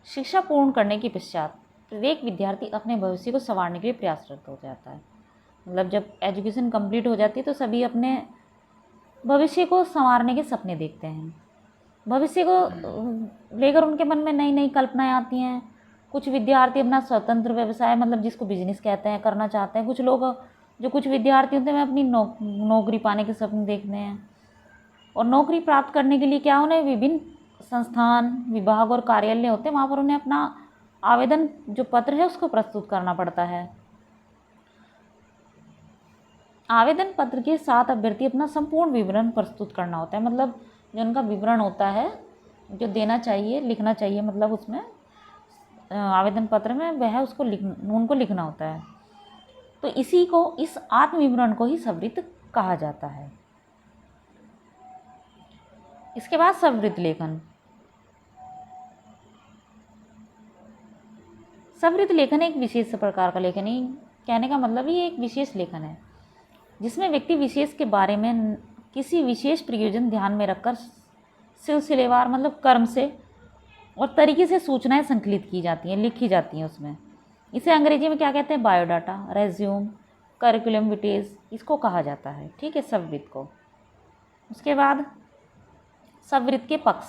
शिक्षा पूर्ण करने के पश्चात प्रत्येक विद्यार्थी अपने भविष्य को संवारने के लिए प्रयासरत हो जाता है। मतलब जब एजुकेशन कंप्लीट हो जाती है तो सभी अपने भविष्य को संवारने के सपने देखते हैं। भविष्य को लेकर उनके मन में नई नई कल्पनाएं आती हैं। कुछ विद्यार्थी अपना स्वतंत्र व्यवसाय, मतलब जिसको बिजनेस कहते हैं, करना चाहते हैं। कुछ लोग, जो कुछ विद्यार्थी होते हैं, अपनी नौकरी पाने के सपने देखते हैं। और नौकरी प्राप्त करने के लिए क्या, उन्हें विभिन्न संस्थान, विभाग और कार्यालय होते हैं, वहाँ पर उन्हें अपना आवेदन जो पत्र है उसको प्रस्तुत करना पड़ता है। आवेदन पत्र के साथ अभ्यर्थी अपना संपूर्ण विवरण प्रस्तुत करना होता है। मतलब जो उनका विवरण होता है, जो देना चाहिए, लिखना चाहिए, मतलब उसमें आवेदन पत्र में वह उसको उनको लिखना होता है। तो इस आत्म विवरण को ही स्ववृत्त कहा जाता है। इसके बाद स्ववृत्त लेखन। स्ववृत्त लेखन एक विशेष प्रकार का लेखन है। कहने का मतलब ये एक विशेष लेखन है जिसमें व्यक्ति विशेष के बारे में किसी विशेष प्रयोजन ध्यान में रखकर सिलसिलेवार, मतलब क्रम से और तरीके से सूचनाएं संकलित की जाती हैं, लिखी जाती हैं उसमें। इसे अंग्रेजी में क्या कहते हैं, बायोडाटा, रेज्यूम, करिकुलम विटेज, इसको कहा जाता है। ठीक है, स्ववृत्त को। उसके बाद स्ववृत्त के पक्ष।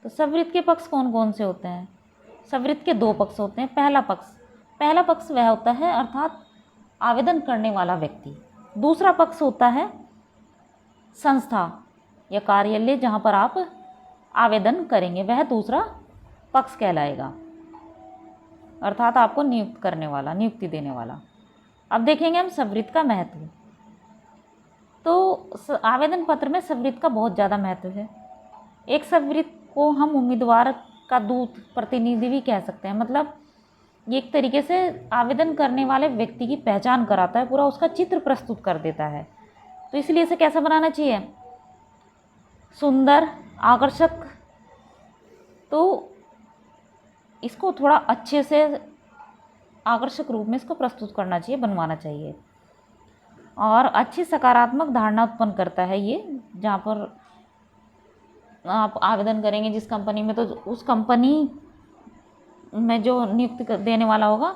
तो स्ववृत्त के पक्ष कौन कौन से होते हैं? स्ववृत्त के 2 पक्ष होते हैं। पहला पक्ष वह होता है अर्थात आवेदन करने वाला व्यक्ति। दूसरा पक्ष होता है संस्था या कार्यालय जहाँ पर आप आवेदन करेंगे, वह दूसरा पक्ष कहलाएगा, अर्थात आपको नियुक्त करने वाला, नियुक्ति देने वाला। अब देखेंगे हम स्ववृत्त का महत्व। तो आवेदन पत्र में स्ववृत्त का बहुत ज़्यादा महत्व है। एक स्ववृत्त को हम उम्मीदवार का दूत, प्रतिनिधि भी कह सकते हैं। मतलब ये एक तरीके से आवेदन करने वाले व्यक्ति की पहचान कराता है, पूरा उसका चित्र प्रस्तुत कर देता है। तो इसलिए इसे कैसा बनाना चाहिए, सुंदर, आकर्षक। तो इसको थोड़ा अच्छे से आकर्षक रूप में इसको प्रस्तुत करना चाहिए, बनवाना चाहिए। और अच्छी सकारात्मक धारणा उत्पन्न करता है ये। जहाँ पर आप आवेदन करेंगे जिस कंपनी में, तो उस कंपनी में जो नियुक्त देने वाला होगा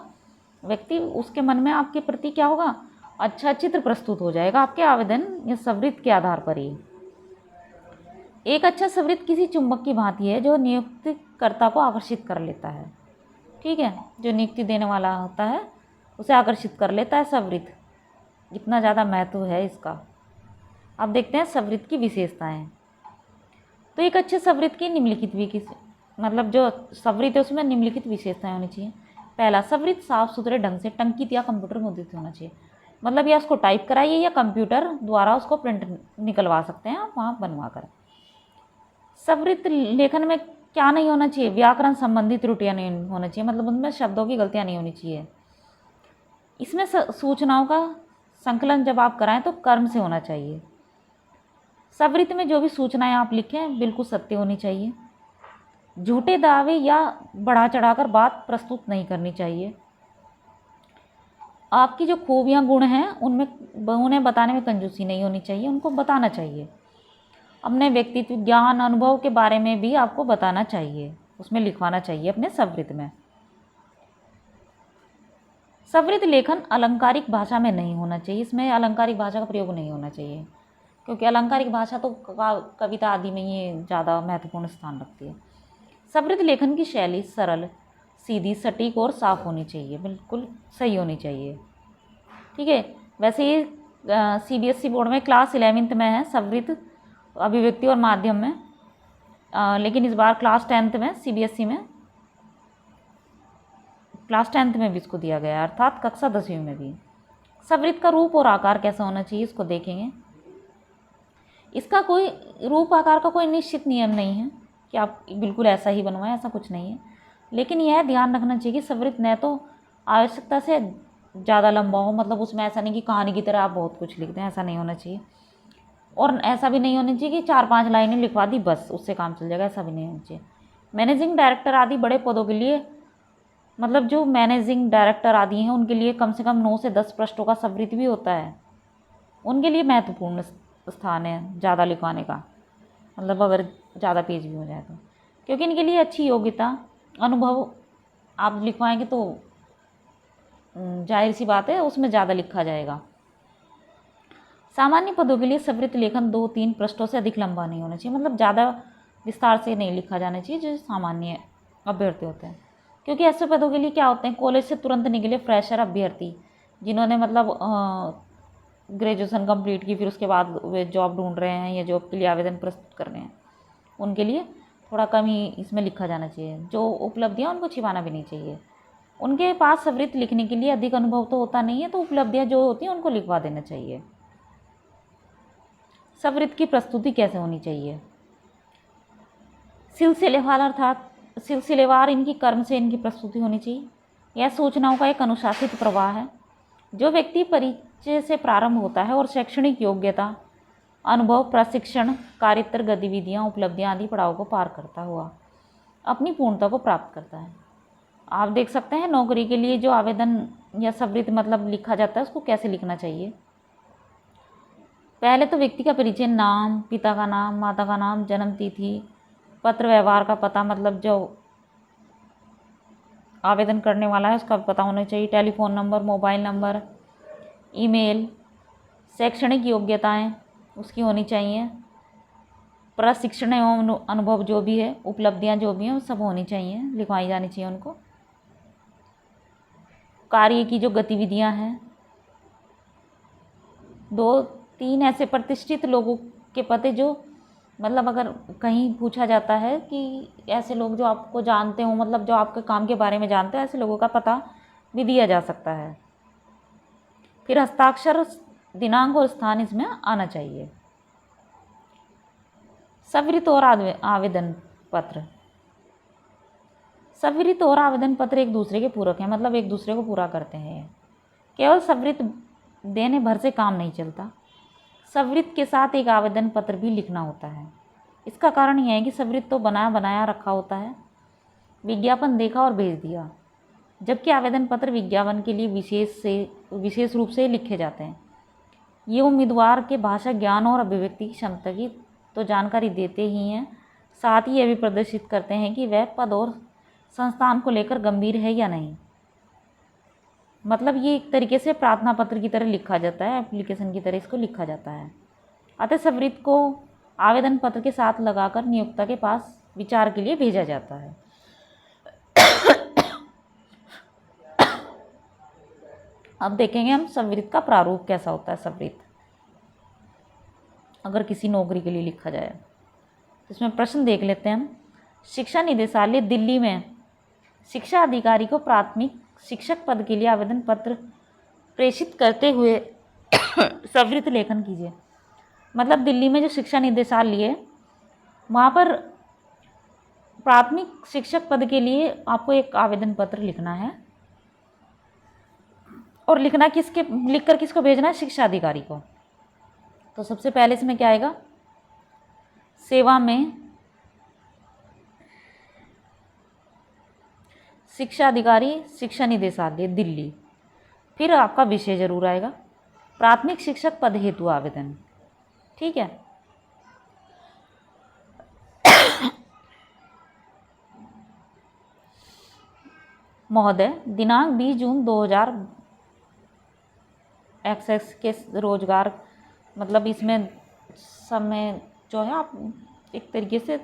व्यक्ति, उसके मन में आपके प्रति क्या होगा, अच्छा चित्र प्रस्तुत हो जाएगा आपके आवेदन या स्ववृत्त के आधार पर ही। एक अच्छा स्ववृत्त किसी चुंबक की भांति है जो नियुक्तिकर्ता को आकर्षित कर लेता है। ठीक है, जो नियुक्ति देने वाला होता है उसे आकर्षित कर लेता है स्ववृत्त। इतना ज़्यादा महत्व है इसका। अब देखते हैं स्ववृत्त की विशेषताएं। तो एक अच्छे स्ववृत्त की निम्नलिखित मतलब जो स्ववृत्त है उसमें निम्नलिखित विशेषताएं होनी चाहिए। पहला, स्ववृत्त साफ सुथरे ढंग से टंकित या कंप्यूटर मुद्रित होना चाहिए। मतलब या उसको टाइप कराइए या कंप्यूटर द्वारा उसको प्रिंट निकलवा सकते हैं आप वहाँ बनवा कर। स्ववृत्त लेखन में क्या नहीं होना चाहिए, व्याकरण संबंधी त्रुटियाँ नहीं होना चाहिए, मतलब उनमें शब्दों की गलतियाँ नहीं होनी चाहिए। इसमें सूचनाओं का संकलन जब आप कराएं तो क्रम से होना चाहिए। स्ववृत्त में जो भी सूचनाएं आप लिखें बिल्कुल सत्य होनी चाहिए। झूठे दावे या बढ़ा चढ़ाकर बात प्रस्तुत नहीं करनी चाहिए। आपकी जो खूबियाँ, गुण हैं उन्हें बताने में कंजूसी नहीं होनी चाहिए, उनको बताना चाहिए। अपने व्यक्तित्व, ज्ञान, अनुभव के बारे में भी आपको बताना चाहिए, उसमें लिखवाना चाहिए अपने स्ववृत्त में। स्ववृत्त लेखन अलंकारिक भाषा में नहीं होना चाहिए। इसमें अलंकारिक भाषा का प्रयोग नहीं होना चाहिए, क्योंकि अलंकारिक भाषा तो कविता आदि में ये ज़्यादा महत्वपूर्ण स्थान रखती है। स्ववृत्त लेखन की शैली सरल, सीधी, सटीक और साफ होनी चाहिए, बिल्कुल सही होनी चाहिए। ठीक है, वैसे ये CBSE बोर्ड में क्लास 11th में है स्ववृत्त, अभिव्यक्ति और माध्यम में, लेकिन इस बार क्लास 10th में CBSE में क्लास 10th में भी इसको दिया गया है, अर्थात कक्षा 10वीं में भी। स्ववृत्त का रूप और आकार कैसा होना चाहिए इसको देखेंगे। इसका कोई रूप आकार का कोई निश्चित नियम नहीं है कि आप बिल्कुल ऐसा ही बनवाएं, ऐसा कुछ नहीं है। लेकिन यह ध्यान रखना चाहिए कि स्ववृत्त न तो आवश्यकता से ज़्यादा लंबा हो, मतलब उसमें ऐसा नहीं कि कहानी की तरह आप बहुत कुछ लिख दें, ऐसा नहीं होना चाहिए। और ऐसा भी नहीं होना चाहिए कि 4-5 लाइनें लिखवा दी बस उससे काम चल जाएगा, ऐसा भी नहीं होना चाहिए। मैनेजिंग डायरेक्टर आदि बड़े पदों के लिए, मतलब जो मैनेजिंग डायरेक्टर आदि हैं उनके लिए कम से कम 9 से 10 पृष्ठों का स्ववृत्त भी होता है। उनके लिए महत्वपूर्ण स्थान है ज़्यादा लिखवाने का, मतलब अगर ज़्यादा पेज भी हो जाए तो, क्योंकि इनके लिए अच्छी योग्यता, अनुभव आप लिखवाएंगे तो जाहिर सी बात है उसमें ज़्यादा लिखा जाएगा। सामान्य पदों के लिए सवृत्त लेखन 2-3 पृष्ठों से अधिक लंबा नहीं होना चाहिए, मतलब ज़्यादा विस्तार से नहीं लिखा जाना चाहिए जो सामान्य अभ्यर्थी होते हैं। क्योंकि ऐसे पदों के लिए क्या होते हैं, कॉलेज से तुरंत निकले फ्रेशर अभ्यर्थी जिन्होंने मतलब ग्रेजुएशन कंप्लीट की, फिर उसके बाद वे जॉब ढूंढ रहे हैं या जॉब के लिए आवेदन प्रस्तुत कर रहे हैं, उनके लिए थोड़ा कम ही इसमें लिखा जाना चाहिए। जो उपलब्धियाँ उनको छिपाना भी नहीं चाहिए। उनके पास सवृत्त लिखने के लिए अधिक अनुभव तो होता नहीं है, तो उपलब्धियाँ जो होती हैं उनको लिखवा देना चाहिए। सवृत्त की प्रस्तुति कैसे होनी चाहिए? सिलसिलेवार अर्थात सिलसिलेवार इनकी क्रम से इनकी प्रस्तुति होनी चाहिए। यह सूचनाओं का एक अनुशासित प्रवाह है जो व्यक्ति परिचय से प्रारंभ होता है और शैक्षणिक योग्यता, अनुभव, प्रशिक्षण, कार्यतर गतिविधियाँ, उपलब्धियाँ आदि पड़ाव को पार करता हुआ अपनी पूर्णता को प्राप्त करता है। आप देख सकते हैं नौकरी के लिए जो आवेदन या सवृत्त मतलब लिखा जाता है उसको कैसे लिखना चाहिए। पहले तो व्यक्ति का परिचय, नाम, पिता का नाम, माता का नाम, जन्म तिथि, पत्र व्यवहार का पता, मतलब जो आवेदन करने वाला है उसका पता होना चाहिए, telephone number, mobile number, email, शैक्षणिक योग्यताएं उसकी होनी चाहिए, प्रशिक्षण एवं अनुभव जो भी है, उपलब्धियां जो भी हैं वो सब होनी चाहिए, लिखवाई जानी चाहिए उनको। कार्य की जो गतिविधियां हैं, 2-3 ऐसे प्रतिष्ठित लोगों के पते जो मतलब अगर कहीं पूछा जाता है कि ऐसे लोग जो आपको जानते हो, मतलब जो आपके काम के बारे में जानते हैं, ऐसे लोगों का पता भी दिया जा सकता है। फिर हस्ताक्षर, दिनांक और स्थान इसमें आना चाहिए। सवृत्त और आवेदन पत्र। सवृत्त और आवेदन पत्र एक दूसरे के पूरक हैं, मतलब एक दूसरे को पूरा करते हैं। केवल सवृत्त देने भर से काम नहीं चलता, सवृत्त के साथ एक आवेदन पत्र भी लिखना होता है। इसका कारण यह है कि सवृत्त तो बनाया बनाया रखा होता है, विज्ञापन देखा और भेज दिया, जबकि आवेदन पत्र विज्ञापन के लिए विशेष रूप से लिखे जाते हैं। ये उम्मीदवार के भाषा ज्ञान और अभिव्यक्ति की क्षमता की तो जानकारी देते ही हैं, साथ ही यह भी प्रदर्शित करते हैं कि वह पद और संस्थान को लेकर गंभीर है या नहीं। मतलब ये एक तरीके से प्रार्थना पत्र की तरह लिखा जाता है, एप्लीकेशन की तरह इसको लिखा जाता है। अतः सवृत्त को आवेदन पत्र के साथ लगाकर नियोक्ता के पास विचार के लिए भेजा जाता है। अब देखेंगे हम सवृत्त का प्रारूप कैसा होता है। सवृत्त अगर किसी नौकरी के लिए लिखा जाए तो इसमें प्रश्न देख लेते हैं हम। शिक्षा निदेशालय दिल्ली में शिक्षा अधिकारी को प्राथमिक शिक्षक पद के लिए आवेदन पत्र प्रेषित करते हुए सवृत्त लेखन कीजिए। मतलब दिल्ली में जो शिक्षा निदेशालय है वहाँ पर प्राथमिक शिक्षक पद के लिए आपको एक आवेदन पत्र लिखना है, और लिखना लिखकर किसको भेजना है? शिक्षा अधिकारी को। तो सबसे पहले इसमें क्या आएगा? सेवा में शिक्षा अधिकारी, शिक्षा निदेशालय दिल्ली। फिर आपका विषय जरूर आएगा, प्राथमिक शिक्षक पद हेतु आवेदन। ठीक है। महोदय, दिनांक 20 जून 2000 XX के रोजगार, मतलब इसमें समय जो है आप एक तरीके से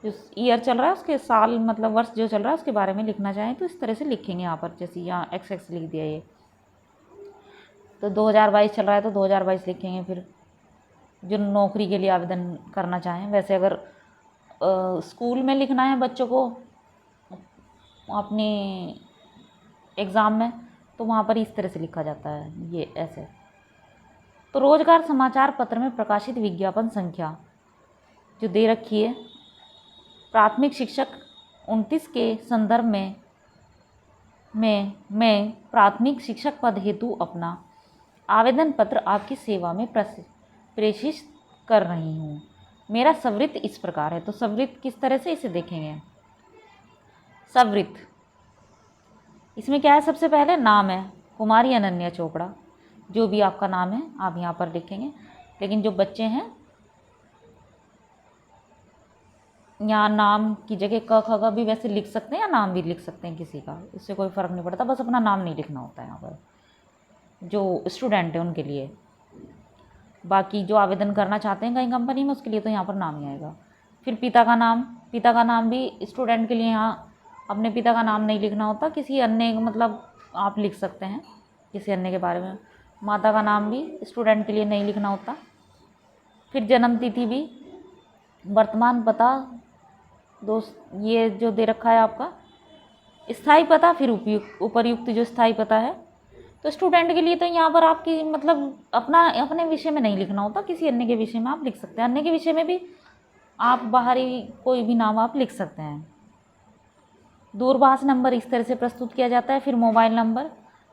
जो ईयर चल रहा है उसके साल, मतलब वर्ष जो चल रहा है उसके बारे में लिखना चाहें तो इस तरह से लिखेंगे यहाँ पर। जैसे यहाँ XX लिख दिया ये, तो 2022 चल रहा है तो 2022 लिखेंगे। फिर जो नौकरी के लिए आवेदन करना चाहें, वैसे अगर स्कूल में लिखना है बच्चों को अपने एग्ज़ाम में तो वहाँ पर इस तरह से लिखा जाता है, ये ऐसे। तो रोजगार समाचार पत्र में प्रकाशित विज्ञापन संख्या जो दे रखी है, प्राथमिक शिक्षक 29 के संदर्भ में मैं प्राथमिक शिक्षक पद हेतु अपना आवेदन पत्र आपकी सेवा में प्रेषित कर रही हूँ। मेरा सवृत्त इस प्रकार है। तो सवृत्त किस तरह से इसे देखेंगे? सवृत्त इसमें क्या है? सबसे पहले नाम है कुमारी अनन्या चोपड़ा, जो भी आपका नाम है आप यहाँ पर लिखेंगे। लेकिन जो बच्चे हैं यहाँ नाम की जगह क ख ग भी वैसे लिख सकते हैं या नाम भी लिख सकते हैं किसी का, इससे कोई फ़र्क नहीं पड़ता, बस अपना नाम नहीं लिखना होता है यहाँ पर जो स्टूडेंट है उनके लिए। बाकी जो आवेदन करना चाहते हैं कहीं कंपनी में उसके लिए तो यहाँ पर नाम ही आएगा। फिर पिता का नाम भी स्टूडेंट के लिए यहाँ अपने पिता का नाम नहीं लिखना होता, किसी अन्य मतलब आप लिख सकते हैं किसी अन्य के बारे में। माता का नाम भी स्टूडेंट के लिए नहीं लिखना होता। फिर जन्म तिथि भी, वर्तमान पता दोस्त ये जो दे रखा है आपका, स्थायी पता, फिर उपर्युक्त जो स्थायी पता है। तो स्टूडेंट के लिए तो यहाँ पर आपकी मतलब अपने विषय में नहीं लिखना होता, किसी अन्य के विषय में आप लिख सकते हैं। अन्य के विषय में भी आप बाहरी कोई भी नाम आप लिख सकते हैं। दूरभाष नंबर इस तरह से प्रस्तुत किया जाता है। फिर मोबाइल नंबर,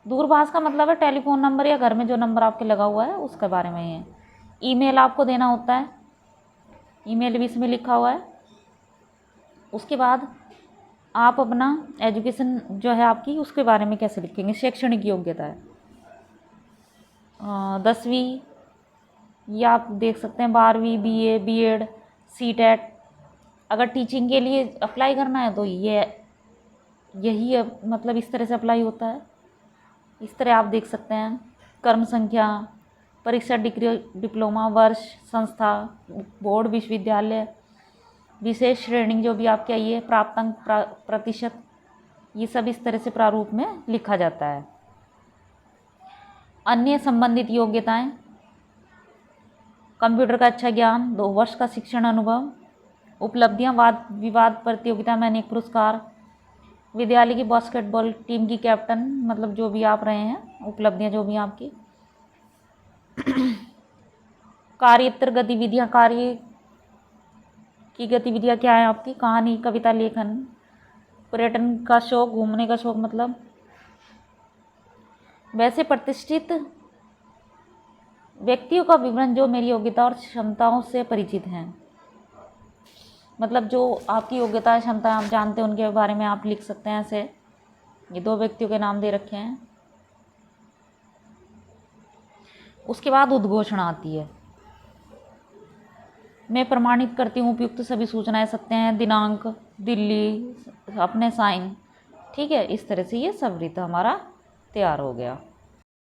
दूरभाष का मतलब है टेलीफोन नंबर या घर में जो नंबर आपके लगा हुआ है उसके बारे में है। ईमेल आपको देना होता है, ईमेल भी इसमें लिखा हुआ है। उसके बाद आप अपना एजुकेशन जो है आपकी उसके बारे में कैसे लिखेंगे, शैक्षणिक योग्यता है 10वीं, या आप देख सकते हैं 12वीं, BA, B.Ed, C.Tet। अगर टीचिंग के लिए अप्लाई करना है तो यही मतलब इस तरह से अप्लाई होता है, इस तरह आप देख सकते हैं। कर्म संख्या, परीक्षा, डिग्री, डिप्लोमा, वर्ष, संस्था, बोर्ड, विश्वविद्यालय, विशेष श्रेणी जो भी आपकी आई है, प्राप्तांक, प्रतिशत, ये सब इस तरह से प्रारूप में लिखा जाता है। अन्य संबंधित योग्यताएं, कंप्यूटर का अच्छा ज्ञान, 2 वर्ष का शिक्षण अनुभव, उपलब्धियां, वाद विवाद प्रतियोगिता में अनेक पुरस्कार, विद्यालय की बास्केटबॉल टीम की कैप्टन, मतलब जो भी आप रहे हैं, उपलब्धियां जो भी आपकी। कार्येतर गतिविधियां, कार्य की गतिविधियां क्या है आपकी, कहानी, कविता लेखन, पर्यटन का शौक, घूमने का शौक, मतलब वैसे प्रतिष्ठित व्यक्तियों का विवरण जो मेरी योग्यता और क्षमताओं से परिचित हैं, मतलब जो आपकी योग्यता क्षमता आप जानते हैं उनके बारे में आप लिख सकते हैं। ऐसे ये 2 व्यक्तियों के नाम दे रखे हैं। उसके बाद उद्घोषणा आती है, मैं प्रमाणित करती हूँ उपयुक्त सभी सूचनाएं सत्य हैं, दिनांक, दिल्ली, अपने साइन, ठीक है। इस तरह से ये सब रीत हमारा तैयार हो गया।